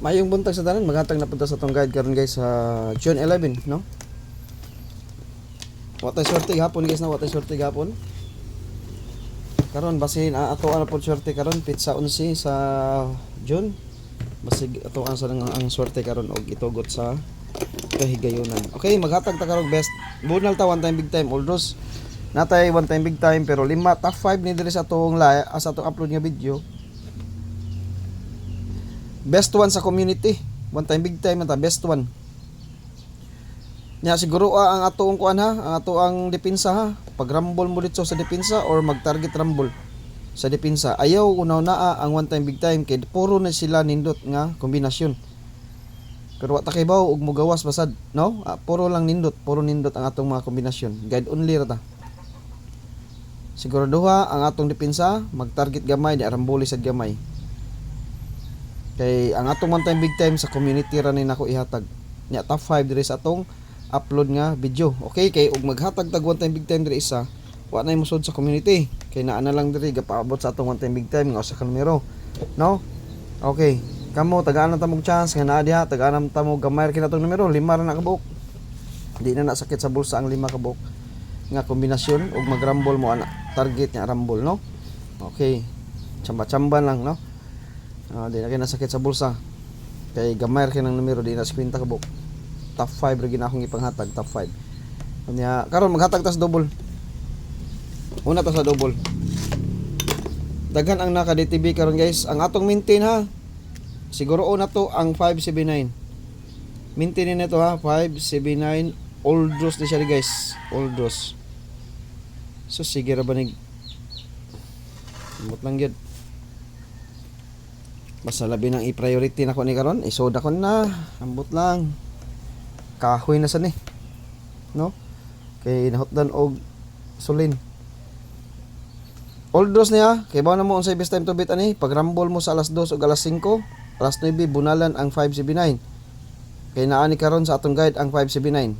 Mayong buntag sa tanan, maghatag na punta sa tong guide karon guys sa June 11, no? Watay swerte gapon guys na watay swerte gapon. Karon basin ato ana pod swerte karon pizza 11 sa June. Basig ato ang sa ang swerte karon og itugot sa kahigayonan. Okay, maghatag ta karong best. Bunal ta one time big time Aldros. Natay one time big time pero lima top 5 ni diri sa atong sa atong upload nga video. Best one sa community. One time big time ta best one. Nya siguro ang atoong kuan ha, ang ato ang depensa ha. Pag rumble mo dito sa depensa or mag target rumble sa depensa. Ayaw unaw naa ang one time big time kay puro na sila nindot nga kombinasyon. Pero wa ta kay baw ug mogawas basad, no? Puro lang nindot, puro nindot ang atong mga kombinasyon. Guide only ra ta. Siguro duha ang atong depensa, mag target gamay di arambuli sad gamay. Kay ang atong one time big time sa community ra ni nako ihatag. Nya top 5 diri sa atong upload nga video. Okay, kay ug maghatag tag one time big time diri isa, wa na musod sa community. Kay naa na lang diri gapaabot sa atong one time big time nga usa ka numero. No? Okay. Kamo tagaan na tamog chance nga naa diha, tagaan na tamog gamay kina tong numero, 5 ra na kabuok. Di na nasakit sa bulsa ang 5 kabuok nga kombinasyon ug mag-rumble mo ana. Target nya rumble, no? Okay. Chamba-chamba lang, no? Di na kay nasakit sa bulsa. Kay gamay ra kinang numero di na 50 kabuok. Top 5 ra gina akong ipanghatag, top 5. Kanya karon maghatag tas double. Una ta sa double. Daghan ang naka DTB karon guys. Ang atong maintain ha. Siguro una to ang 579. Maintain nito ha, 579 Aldros ni siya guys. Aldros. So sige ra banig. Ambot lang gyud. Basta labi nang i-priority nako ni karon, isoda ko na. Ambot lang. Kahoy na sa ni. No? Kay nahutdan og sulin. Aldros niya, kay bawo na mo unsay best time to beat ani, pag rumble mo sa alas 2 ug alas 5, alas 9 bunalan ang 579. Kay naa ni karon sa atong guide ang 579.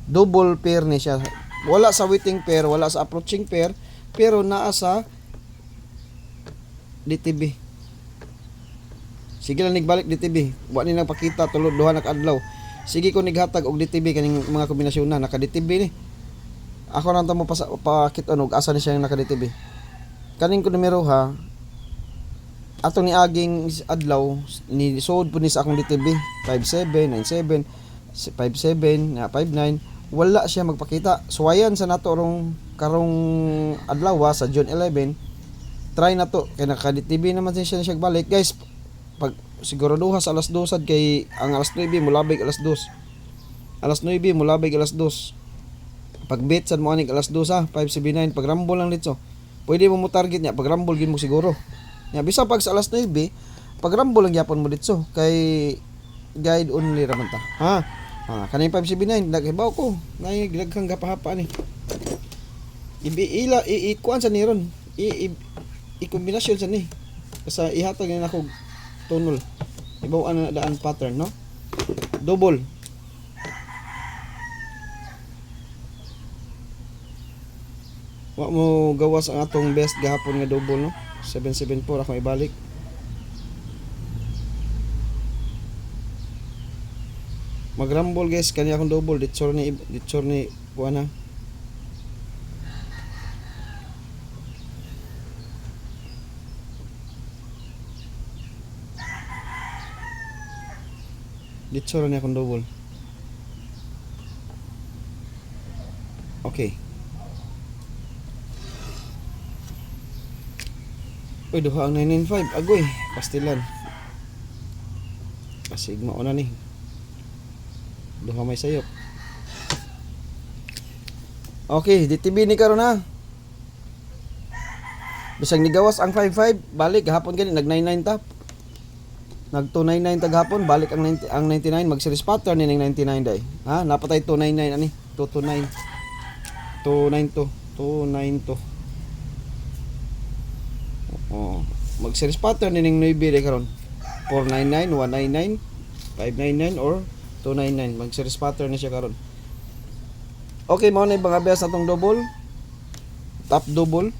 Double pair ni siya. Wala sa waiting pair, wala sa approaching pair, pero naa sa DTB. Sige lang nigbalik DTB. Wa ni nagpakita tulod duha na kadlaw. Sige ko nighatag og DTB kaning mga kombinasyon na naka DTB ni. Ako nang tamo pakit og asa ni siya naka DTB. Kaning ko numero ha. Ato ni aging adlaw ni sood po ni sa akong DTB 5797 57 na 59 wala siya magpakita. Suwayan sa nato karong adlaw sa June 11. Try na to kay naka DTB naman siya balik guys. Pag siguro duha sa alas 2 sad kay ang alas 9 mulabig alas 2. Alas 9 mulabig alas 2. Pag bet sad mo aning alas 2 sa 579 pag rumble lang dito. Pwede mo target niya pag rumble gid mo siguro. Nya bisa pag sa alas 9 pag rumble lang gyapon mo dito kay guide only ra man ta. Ha. Kaning 579 naghibaw ko. Nay daghang gapahapa ni. Ikuan sa niron. I-kombinasyon sa ni. Sa ihatag na ako tunol. Ibaw ana daan pattern, no? Double. Wa mo gawas ang atong best gahapon nga double, no? 774 ako ibalik. Mag-rumble guys kani akong double ditsor ni kuana. Ditsura niya akong double. Okay. Uy, duha ang 995. Agoy, pastilan. Pasigma o na ni. Duha may sayop. Okay, DTB ni karon ha. Bisag nigawas ang 55, balik gahapon gani nag 99 tap. Nag 299 taghapon, balik ang 99 mag series pattern ni 99 day. Ha, napatay 299 ani, 229. 292. Oh, mag series pattern ni ning 9 day karon. 499, 199, 599 or 299 mag series pattern ni siya karon. Okay, mao na ibang abiyas natong double. Top double.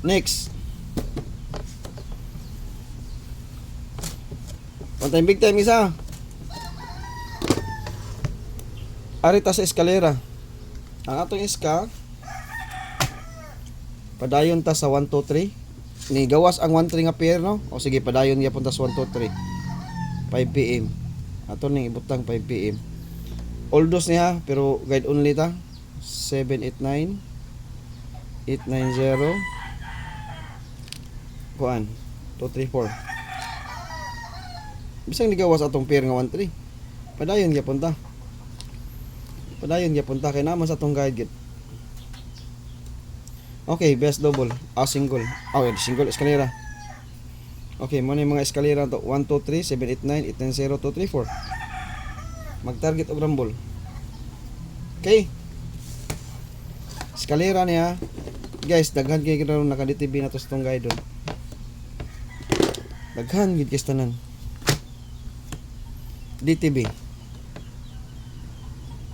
Next. One time big time isa. Arita sa eskalera. Ang atong iska padayon ta sa 1 2 3. Ni gawas ang 1 3 nga pair no. O sige padayon gyapon ta sa 1 2 3. 5 PM. Ato ning ibutang 5 PM. Oldos niya pero guide only ta. 789 890 kuan 234. Bisang nigawas atong pair nga 1 3. Padayon gyapon ta. Padayon gyapon ta kay naman sa atong guide gid. Okay, best double. Single. Okay, single eskalera. Okay, mo na yung mga eskalera to. 1, 2, 3, 7, 8, 9, 8, 9, 0, 2, 3, 4. Mag-target og rumble. Okay. Eskalera niya. Guys, daghan kayo karon naka-DTB na to sa tong guide doon. Daghan gid kay tanan. DTB.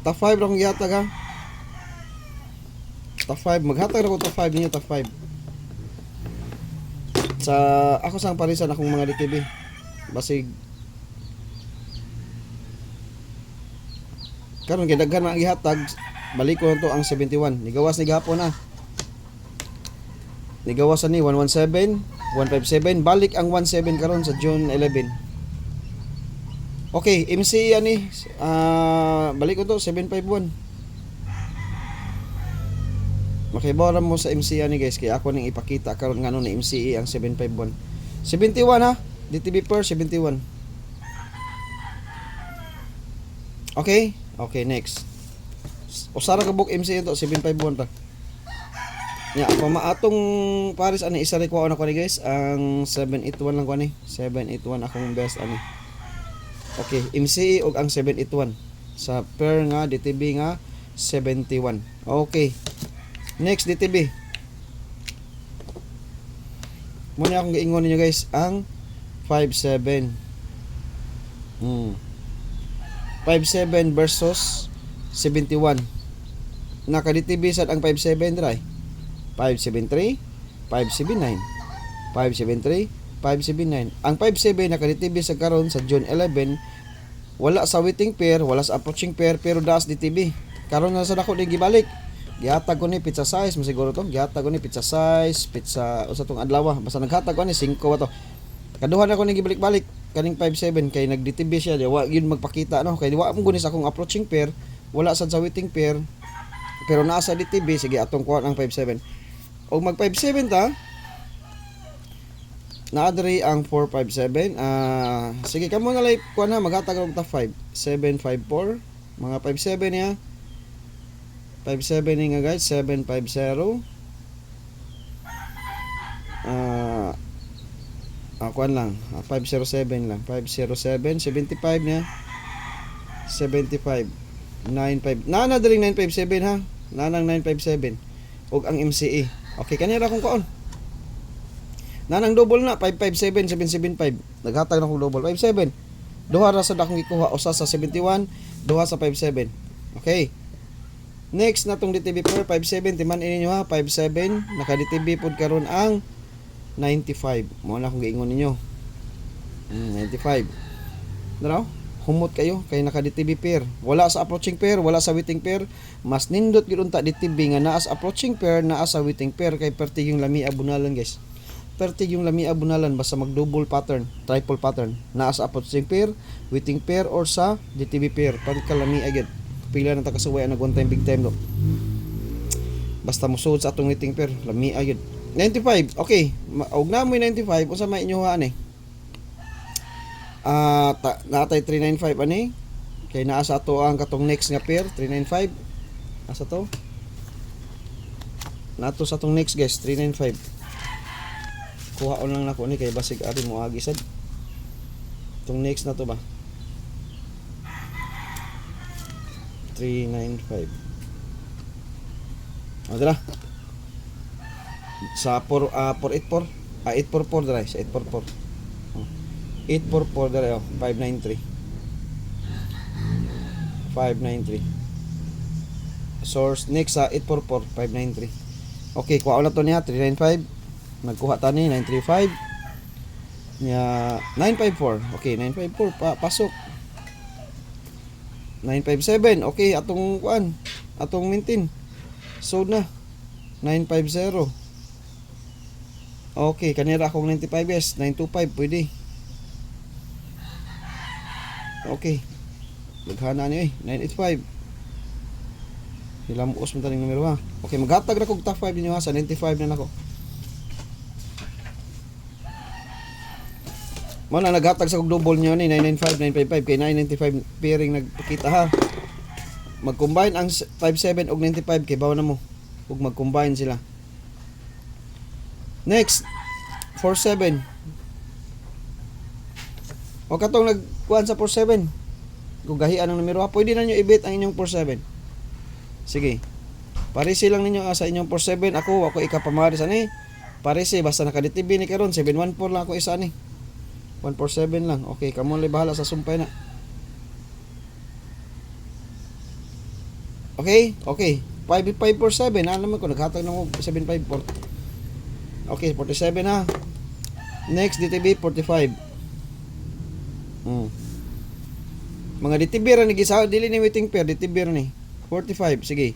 Top 5 ra kong gihatag ha. Top 5, maghatag ako top 5 ninyo, top 5. Sa ako sang parisan akong mga DTB. Basig karon kay daghan ang gihatag, balik ko na to ang 71. Nigawas ni gahapon na. Nigawas ni 117, 157, balik ang 17 karon sa June 11. Okay, MC ani balik ko to 751. Makibawra mo sa MCE ni guys kay ako ning ipakita karon ngano ni MCE ang 751. 71 ha, DTB per 71. Okay? Okay, next. Usara ka book MCE to 751 ta. Ya, pamaatong pares ani isa ri ko na ko ni guys, ang 781 lang ko ni. 781 akong best ani. Okay, MCE og ang 781 sa per nga DTB nga 71. Okay. Next DTB. Muna akong giingon ninyo guys ang 57. 57 versus 71. Naka DTB sad ang 57 dry. 573, 579. 573, 579. Ang 57 naka DTB sa karon sa June 11. Wala sa waiting pair, wala sa approaching pair pero das DTB. Karon na sa dako ni gibalik. Gihatag ko ni pizza size, masiguro to. Gihatag ko ni pizza size, pizza usa tong adlaw. Basta naghatag ko ni 5 ba to. Kaduha na ko ni gibalik-balik kaning 57 kay nag-DTB siya, di wa gyud magpakita no. Kay di wa mo gunis akong approaching pair, wala sad sa waiting pair. Pero naa sa DTB, sige atong kuha ang 57. Og mag 57 ta. Naa diri ang 457. Sige kamo na lay kuha na maghatag og ta 5. 754 mga 57 niya. 57 ni nga guys, 750. Kuan lang, 507 lang. 507, 75 niya. 75, 95. Na diri 957 ha. Nanang 957 og ang MCE. Okay, kanira kung kuon. Nanang double na 557, 775. Naghatag na kong double 57. Duha ra sa akong gikuha, usa sa 71, duha sa 57. Okay. Next na tong DTB per 57 timan ninyo ha, 57 naka DTB pod karon ang 95. Mo na akong giingon ninyo. 95. Daraw, humot kayo kay naka DTB pair. Wala sa approaching pair, wala sa waiting pair. Mas nindot gyud unta DTB nga naa sa approaching pair, naa sa waiting pair kay perti yung lami abunalan guys. Perti yung lami abunalan basta mag double pattern, triple pattern. Naa sa approaching pair, waiting pair or sa DTB pair. Pagkalami agad. Pila na ta kasuway nag one time big time no. Basta mosuod sa atong waiting pair, lami agad. 95. Okay, og na mo 95 unsa may inyoha ani? Natay 395 ani. Kay naa sa ato ang katong next nga pair 395. Asa to? Nato sa atong next guys 395. Kuhaon lang nako ni kay basig ari mo agi sad. Tong next na to ba? 395. Dala. Sa 484, 844 dala, sa 844. 844 dala, 593. 593. Source next sa 844, 593. Okay, kuha na to niya 395. Nagkuha ta ni 935. nya 954. Okay, 954 pasok. 957. Okay, atong kuan, atong maintain. So na 950. Okay, kanira akong 95s, 925 pwede. Okay. Daghana ni 985. Hilamos mo taning numero ha. Okay, maghatag ra kog top 5 ninyo ha, sa 95 na nako. Mo na naghatag sa kog double niyo ni 995 955 kay 995 pairing nagpakita ha. Mag-combine ang 57 og 95 kay bawo na mo. Ug mag-combine sila. Next, 47. O katong nagkuhan sa 47. Kung gahian ang numero ha, pwede na nyo i-bet ang inyong 47. Sige. Parisi lang ninyo sa inyong 47. Ako ikapamaris ani. Parisi basta nakaditibi ni karon 714 lang ako isa ni. 147 lang. Okay, kamo lang bahala sa sumpay na. Okay? Okay. 547 ha naman ko naghatag ng 754. Okay, 47 ha. Next DTB 45. Mga DTB ra ni gisa dili ni waiting pair DTB ra ni 45. Sige.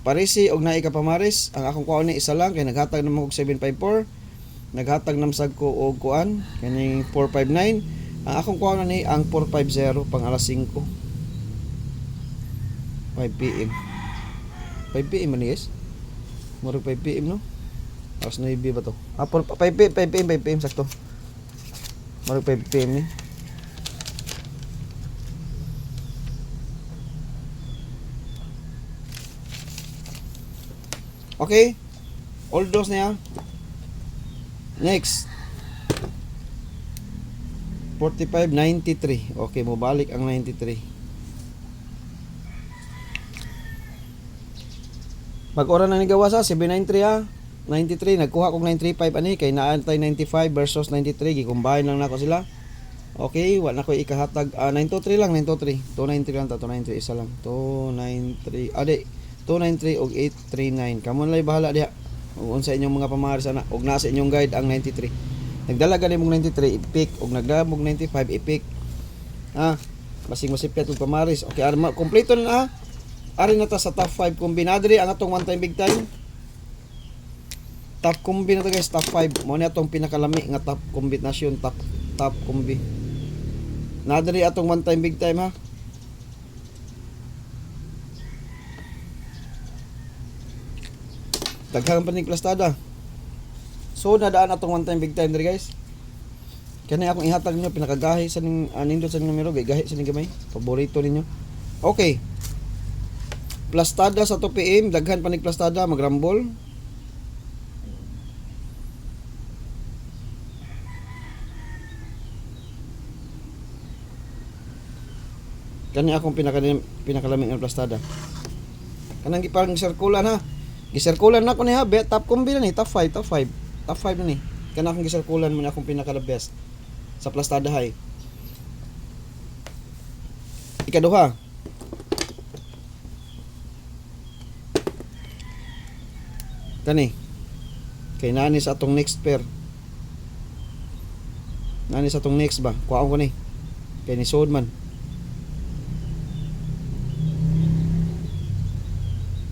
Parisi og naay ka pamaris ang akong kuan ni isa lang kay naghatag namo og 754. Naghatag namsag ko og kuan kaning 459. Ang akong kuan ni ang 450 pang alas 5. 5 PM. 5 PM man yes. Murag 5 PM no. Alas 9 ba to? 5 PM sakto. Murag 5 PM ni. Okay? All those na yan. Next. 45, 93. Okay, mabalik ang 93. Mag-ora na ni gawas ha, 793 ha. 93, nagkuha kong 935 ani, kay naantay 95 versus 93. Gicombine lang nako sila. Okay, wala na ko ikahatag. 923 lang, 923. 293 lang ta, 293 isa lang. 293. Ade, 293 og 839. Kamon lay bahala diha. Ug unsa inyong mga pamaharis ana, ug nasa inyong guide ang 93. Nagdala gani mong 93 i-pick ug nagdala mong 95 i-pick. Basing masipyat ug pamaharis. Okay, kompleto na. Ari na ta sa top 5 kombinadri ang atong one time big time. Top combi na to guys, top 5. Mo ni atong pinakalami nga top kombinasyon, top combi. Nadri atong one time big time ha. Daghang panig plastada. So nadaan atong one time big time diri guys. Kani akong ihatag ninyo pinakagahi sa ning nindot sa numero gahi sa ning gamay. Paborito ninyo. Okay. Plastada sa 2 PM, daghan panig plastada magrambol. Kani akong pinakalaming ang plastada. Kanang gipang sirkulan ha. Gisirkulan na ko ni ha, top combi na ni, top 5 na ni. Kana akong gisirkulan mo na akong pinaka the best sa plastada hay. Ikaduha. Kani. Kay nani sa atong next pair. Nani sa atong next ba? Kuhaon ko ni. Kay ni Sodman.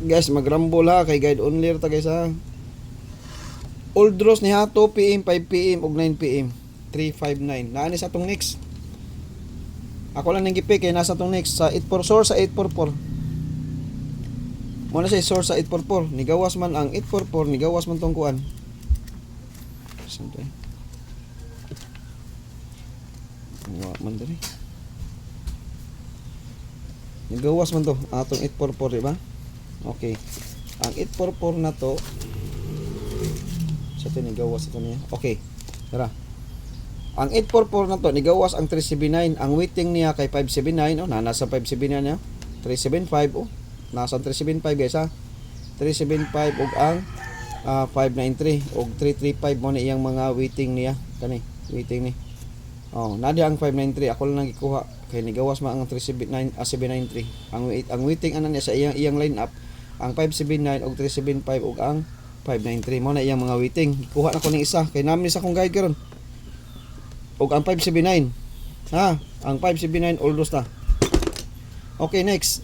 Guys, magrambol ha kay guide only ta guys ha. Old draws ni ha 2 PM, 5 PM ug 9 PM. 359. Naani sa atong next. Ako lang nang gipick kay nasa atong next sa 84 source sa 844. Mo na say source sa 844. Nigawas man ang 844, nigawas man tong kuan. Sante. Wa man diri. Nigawas man to atong 844 di ba? Okay. Ang 844 na to sa tinigawas ito niya. Okay. Tara. Ang 844 na to nigawas ang 379. Ang waiting niya kay 579 nasa 579 niya. 375 nasa 375 guys ha. 375 ug ang 593 ug 335 mo na iyang mga waiting niya kani. Waiting ni. Nadi ang 593 ako lang gikuha kay nigawas man ang 379 793. Ang waiting ana niya sa iyang line up ang 579 ug 375 ug ang 593 mo na iyang mga waiting. Kuha na ko ning isa kay namin sa akong guide karon. ug ang 579. Ha, ang 579 all dos ta. Okay, next.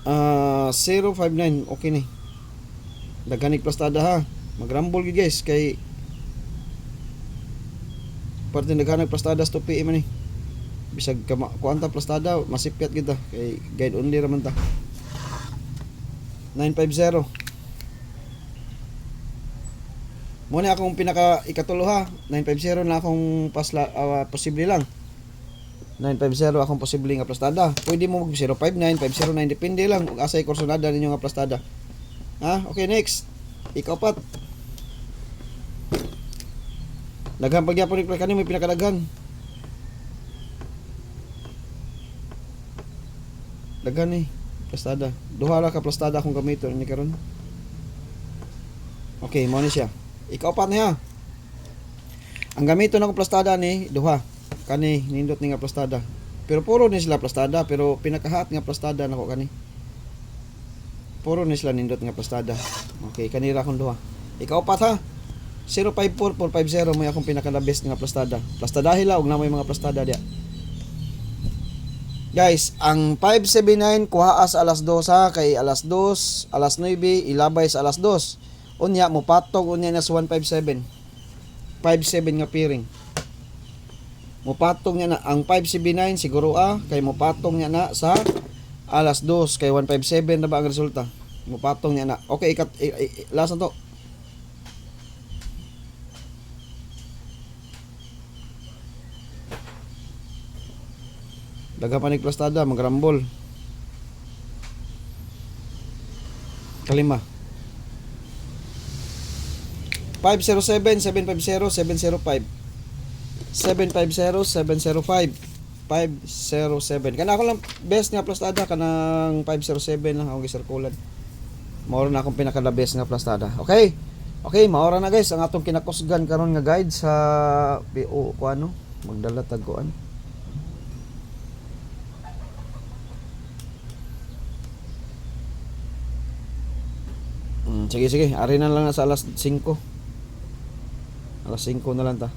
059 okay ni. Daghanig plastada ha. Magrambol gid guys kay parte daghanag plastada sa tupi man ni. Bisag kuanta plastada masipyat kita kay guide only raman ta. 950. Mo na akong pinaka ikatulo ha. 950 na akong posible lang. 950 akong posible nga plastada. Pwede mo mag 059, 509 depende lang ug asay kursonada ninyo nga plastada. Ha? Okay, next. Ikapat. Daghan pagyapon ni kani may pinakadaghan. Daghan ni plastada. Duha ra ka plastada akong gamiton ni karon. Okay, mo ni siya. Ikapat niya. Ang gamiton akong plastada ni duha. Kani nindot ni nga plastada. Pero puro ni sila plastada pero pinakahat nga plastada nako kani. Puro ni sila nindot nga plastada. Okay, kanira akong duha. Ikapat ha. 054450 may akong pinaka-best nga plastada. Plastada hila og na may mga plastada dia. Guys, ang 579 kuha sa alas 2 ha, kay alas 2, alas 9 ilabay sa alas 2. Unya mo patog unya na sa 157. 57 nga piring. Mo patong niya na ang 579 siguro kay mo patong niya na sa alas 2 kay 157 na ba ang resulta. Mo patong niya na. Okay, last na to. Daga panig plastada, magrambol. Kalima. 507, 750, 705. 750, 705. 507. Kana ako lang best nga plastada kanang 507 lang akong gisirkulan. Mao na akong pinaka best nga plastada. Okay? Okay, maora na guys ang atong kinakusgan karon nga guide sa PO ko ano, magdala taguan. Sige, ari na lang sa alas 5. Alas 5 na lang ta.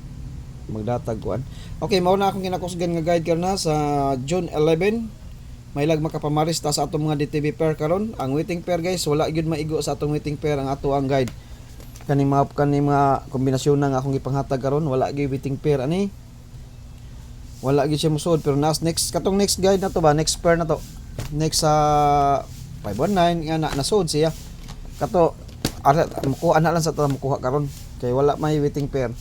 Magdatag kuan. Okay, mao na akong kinakusgan nga guide karon na sa June 11. May lag makapamaris ta sa atong mga DTV pair karon. Ang waiting pair guys, wala gyud maigo sa atong waiting pair ang ato ang guide. Kaning mga kombinasyon nga akong ipanghatag karon, wala gyud waiting pair ani. Wala gyud siya musod pero next katong next guide na to ba, next pair na to. Next sa 519 nga nasod siya. Kato mukuha na lang sa mukuha karon kay wala may waiting pair.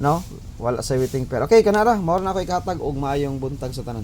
No? Wala sa waiting pair. Okay, kanara, mao na ako ikahatag og maayong buntag sa tanan.